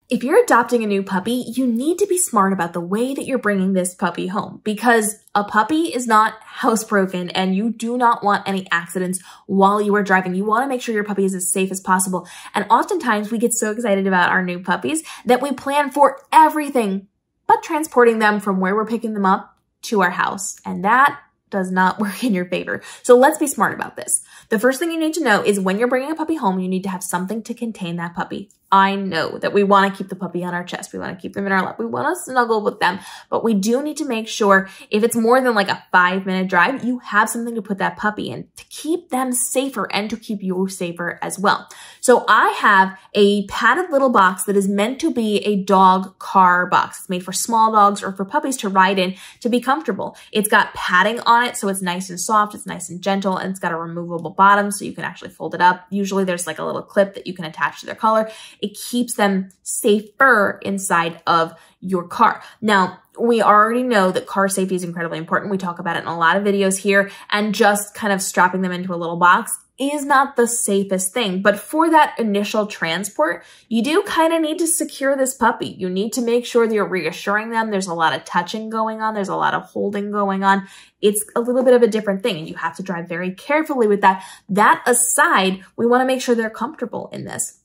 If you're adopting a new puppy, you need to be smart about the way that you're bringing this puppy home, because a puppy is not housebroken and you do not want any accidents while you are driving. You want to make sure your puppy is as safe as possible. And oftentimes we get so excited about our new puppies that we plan for everything but transporting them from where we're picking them up to our house. And that does not work in your favor. So let's be smart about this. The first thing you need to know is when you're bringing a puppy home, you need to have something to contain that puppy. I know that we want to keep the puppy on our chest. We want to keep them in our lap. We want to snuggle with them, but we do need to make sure if it's more than like a 5-minute drive, you have something to put that puppy in to keep them safer and to keep you safer as well. So I have a padded little box that is meant to be a dog car box. It's made for small dogs or for puppies to ride in to be comfortable. It's got padding on it, so it's nice and soft, it's nice and gentle, and it's got a removable bottom so you can actually fold it up. Usually there's like a little clip that you can attach to their collar. It keeps them safer inside of your car. Now, we already know that car safety is incredibly important. We talk about it in a lot of videos here, and just kind of strapping them into a little box is not the safest thing. But for that initial transport, you do kind of need to secure this puppy. You need to make sure that you're reassuring them. There's a lot of touching going on. There's a lot of holding going on. It's a little bit of a different thing, and you have to drive very carefully with that. That aside, we want to make sure they're comfortable in this.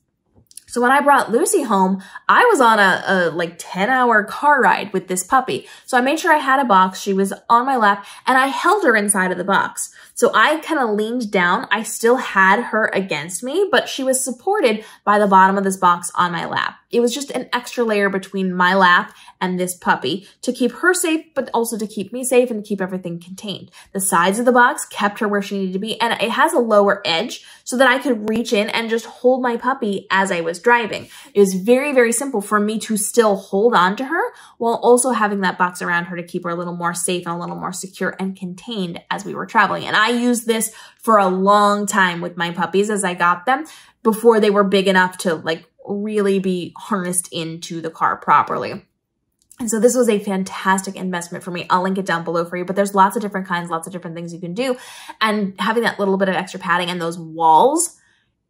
So when I brought Lucy home, I was on a like 10-hour car ride with this puppy. So I made sure I had a box. She was on my lap and I held her inside of the box. So I kind of leaned down. I still had her against me, but she was supported by the bottom of this box on my lap. It was just an extra layer between my lap and this puppy to keep her safe, but also to keep me safe and to keep everything contained. The sides of the box kept her where she needed to be, and it has a lower edge so that I could reach in and just hold my puppy as I was driving. It was very, very simple for me to still hold on to her while also having that box around her to keep her a little more safe and a little more secure and contained as we were traveling. And I used this for a long time with my puppies as I got them before they were big enough to like really be harnessed into the car properly. And so this was a fantastic investment for me. I'll link it down below for you, but there's lots of different kinds, lots of different things you can do. And having that little bit of extra padding and those walls,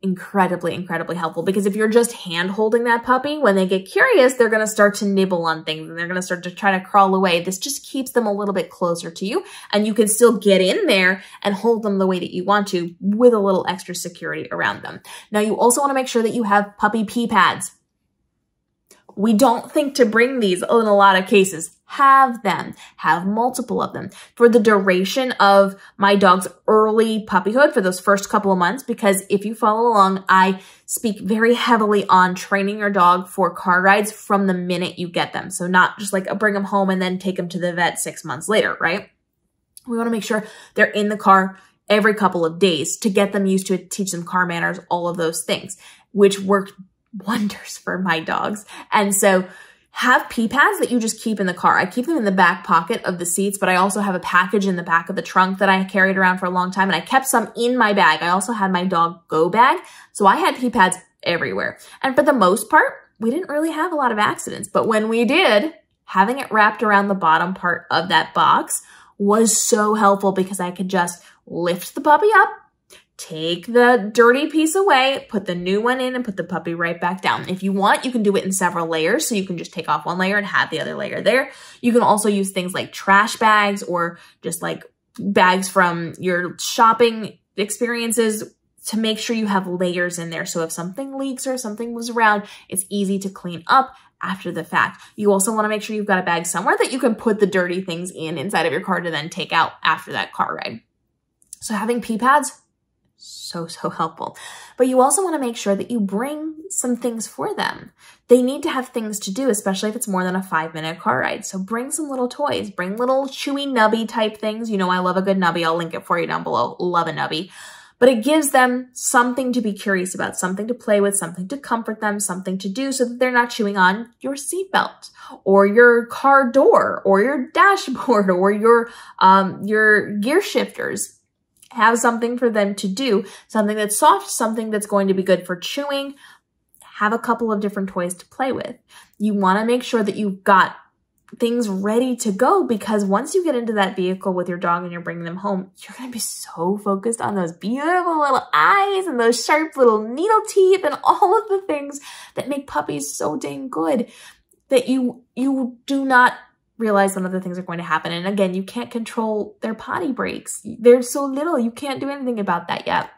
incredibly, incredibly helpful, because if you're just hand holding that puppy, when they get curious, they're going to start to nibble on things and they're going to start to try to crawl away. This just keeps them a little bit closer to you, and you can still get in there and hold them the way that you want to with a little extra security around them. Now, you also want to make sure that you have puppy pee pads. We don't think to bring these in a lot of cases. Have them. Have multiple of them for the duration of my dog's early puppyhood, for those first couple of months, because if you follow along, I speak very heavily on training your dog for car rides from the minute you get them. So not just like bring them home and then take them to the vet 6 months later, right? We want to make sure they're in the car every couple of days to get them used to it, teach them car manners, all of those things, which worked wonders for my dogs. And so have pee pads that you just keep in the car. I keep them in the back pocket of the seats, but I also have a package in the back of the trunk that I carried around for a long time, and I kept some in my bag. I also had my dog go bag, so I had pee pads everywhere. And for the most part, we didn't really have a lot of accidents, but when we did, having it wrapped around the bottom part of that box was so helpful, because I could just lift the puppy up, take the dirty piece away, put the new one in, and put the puppy right back down. If you want, you can do it in several layers. So you can just take off one layer and have the other layer there. You can also use things like trash bags or just like bags from your shopping experiences to make sure you have layers in there. So if something leaks or something was around, it's easy to clean up after the fact. You also want to make sure you've got a bag somewhere that you can put the dirty things in inside of your car to then take out after that car ride. So having pee pads, so helpful. But you also want to make sure that you bring some things for them. They need to have things to do, especially if it's more than a 5-minute car ride. So bring some little toys, bring little chewy nubby type things. You know, I love a good nubby. I'll link it for you down below. Love a nubby. But it gives them something to be curious about, something to play with, something to comfort them, something to do so that they're not chewing on your seatbelt or your car door or your dashboard or your gear shifters. Have something for them to do, something that's soft, something that's going to be good for chewing. Have a couple of different toys to play with. You want to make sure that you've got things ready to go, because once you get into that vehicle with your dog and you're bringing them home, you're going to be so focused on those beautiful little eyes and those sharp little needle teeth and all of the things that make puppies so dang good that you do not realize some of the things are going to happen. And again, you can't control their potty breaks. They're so little, you can't do anything about that yet.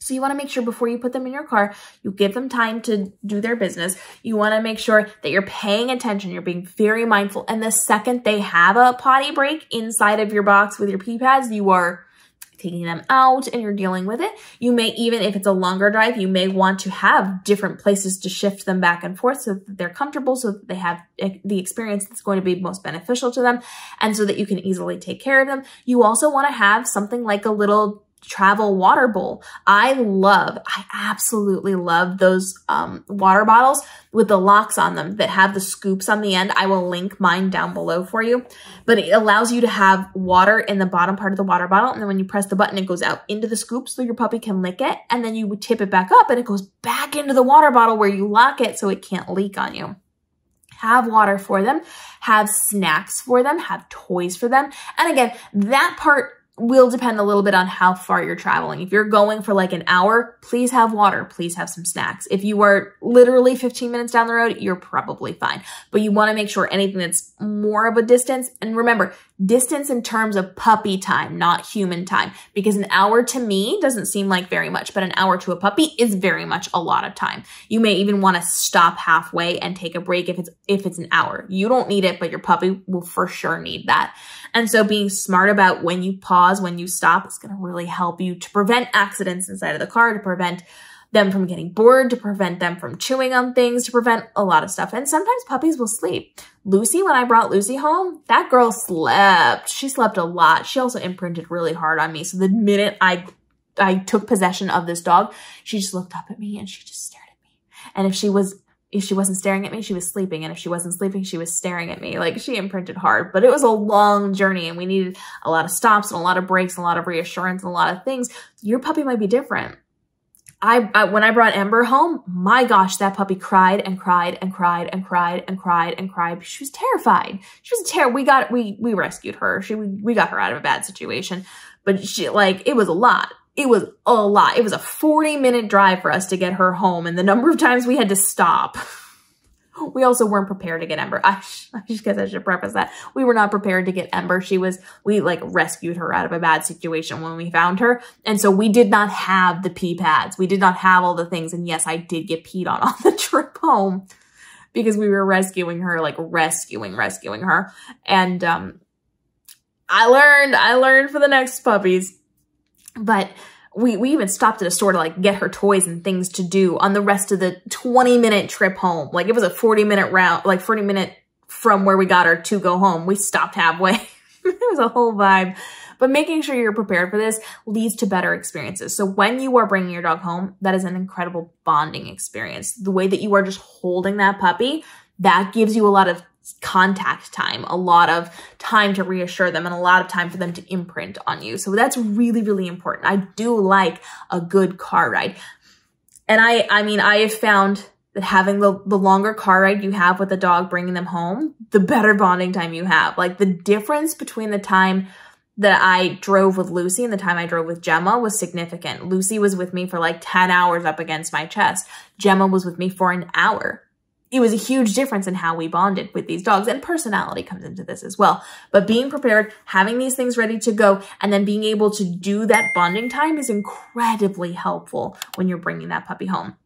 So you want to make sure before you put them in your car, you give them time to do their business. You want to make sure that you're paying attention. You're being very mindful. And the second they have a potty break inside of your box with your pee pads, you are taking them out and you're dealing with it. You may, even if it's a longer drive, you may want to have different places to shift them back and forth so that they're comfortable, so that they have the experience that's going to be most beneficial to them, and so that you can easily take care of them. You also want to have something like a little travel water bowl. I absolutely love those water bottles with the locks on them that have the scoops on the end. I will link mine down below for you, but it allows you to have water in the bottom part of the water bottle. And then when you press the button, it goes out into the scoop so your puppy can lick it. And then you would tip it back up and it goes back into the water bottle where you lock it so it can't leak on you. Have water for them, have snacks for them, have toys for them. And again, that part will depend a little bit on how far you're traveling. If you're going for like an hour, please have water, please have some snacks. If you are literally 15 minutes down the road, you're probably fine. But you want to make sure anything that's more of a distance, and remember, distance in terms of puppy time, not human time, because an hour to me doesn't seem like very much, but an hour to a puppy is very much a lot of time. You may even want to stop halfway and take a break if it's an hour. You don't need it, but your puppy will for sure need that. And so being smart about when you pause, when you stop, is going to really help you to prevent accidents inside of the car, to prevent them from getting bored, to prevent them from chewing on things, to prevent a lot of stuff. And sometimes puppies will sleep. Lucy, when I brought Lucy home, that girl slept. She slept a lot. She also imprinted really hard on me. So the minute I took possession of this dog, she just looked up at me and she just stared at me. And if she wasn't staring at me, she was sleeping. And if she wasn't sleeping, she was staring at me. Like, she imprinted hard, but it was a long journey and we needed a lot of stops and a lot of breaks and a lot of reassurance and a lot of things. Your puppy might be different. When I brought Ember home, my gosh, that puppy cried and cried and cried and cried and cried and cried. She was terrified. She was we rescued her. We got her out of a bad situation, but it was a lot. It was a lot. It was a 40-minute drive for us to get her home. And the number of times we had to stop. We also weren't prepared to get Ember. I guess I should preface that. We were not prepared to get Ember. We rescued her out of a bad situation when we found her. And so we did not have the pee pads. We did not have all the things. And yes, I did get peed on the trip home because we were rescuing her, rescuing her. And I learned for the next puppies. But we even stopped at a store to get her toys and things to do on the rest of the 20-minute trip home. It was a 40-minute route, 40-minute from where we got her to go home. We stopped halfway. It was a whole vibe. But making sure you're prepared for this leads to better experiences. So when you are bringing your dog home, that is an incredible bonding experience. The way that you are just holding that puppy, that gives you a lot of contact time, a lot of time to reassure them, and a lot of time for them to imprint on you. So that's really, really important. I do like a good car ride. And I have found that having the longer car ride you have with the dog, bringing them home, the better bonding time you have. The difference between the time that I drove with Lucy and the time I drove with Gemma was significant. Lucy was with me for 10 hours up against my chest. Gemma was with me for an hour. It was a huge difference in how we bonded with these dogs, and personality comes into this as well. But being prepared, having these things ready to go, and then being able to do that bonding time is incredibly helpful when you're bringing that puppy home.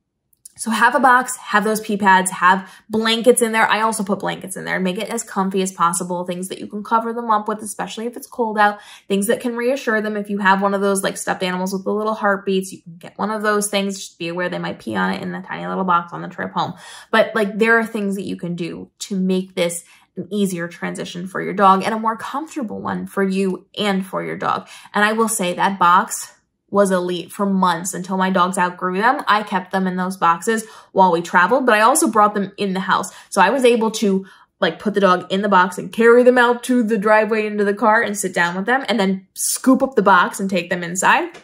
So have a box, have those pee pads, have blankets in there. I also put blankets in there and make it as comfy as possible. Things that you can cover them up with, especially if it's cold out. Things that can reassure them. If you have one of those stuffed animals with the little heartbeats, you can get one of those things. Just be aware they might pee on it in the tiny little box on the trip home. But there are things that you can do to make this an easier transition for your dog and a more comfortable one for you and for your dog. And I will say that box was elite for months until my dogs outgrew them. I kept them in those boxes while we traveled, but I also brought them in the house. So I was able to put the dog in the box and carry them out to the driveway into the car and sit down with them and then scoop up the box and take them inside.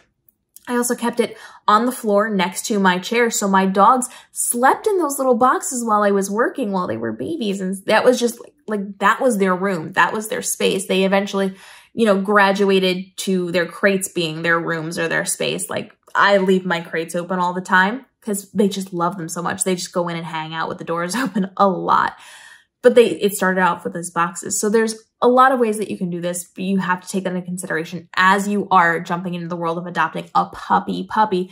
I also kept it on the floor next to my chair. So my dogs slept in those little boxes while I was working, while they were babies. And that was just like that was their room. That was their space. They eventually, you know, graduated to their crates being their rooms or their space. Like I leave my crates open all the time because they just love them so much. They just go in and hang out with the doors open a lot. But it started out with those boxes. So there's a lot of ways that you can do this, but you have to take that into consideration as you are jumping into the world of adopting a puppy,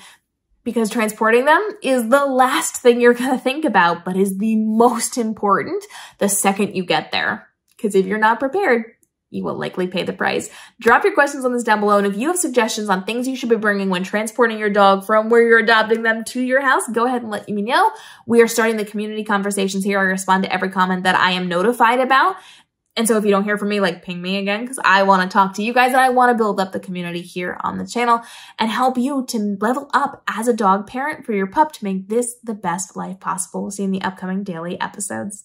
because transporting them is the last thing you're going to think about, but is the most important the second you get there. Because if you're not prepared, you will likely pay the price. Drop your questions on this down below. And if you have suggestions on things you should be bringing when transporting your dog from where you're adopting them to your house, go ahead and let me know. We are starting the community conversations here. I respond to every comment that I am notified about. And so if you don't hear from me, like ping me again, because I want to talk to you guys and I want to build up the community here on the channel and help you to level up as a dog parent for your pup to make this the best life possible. We'll see you in the upcoming daily episodes.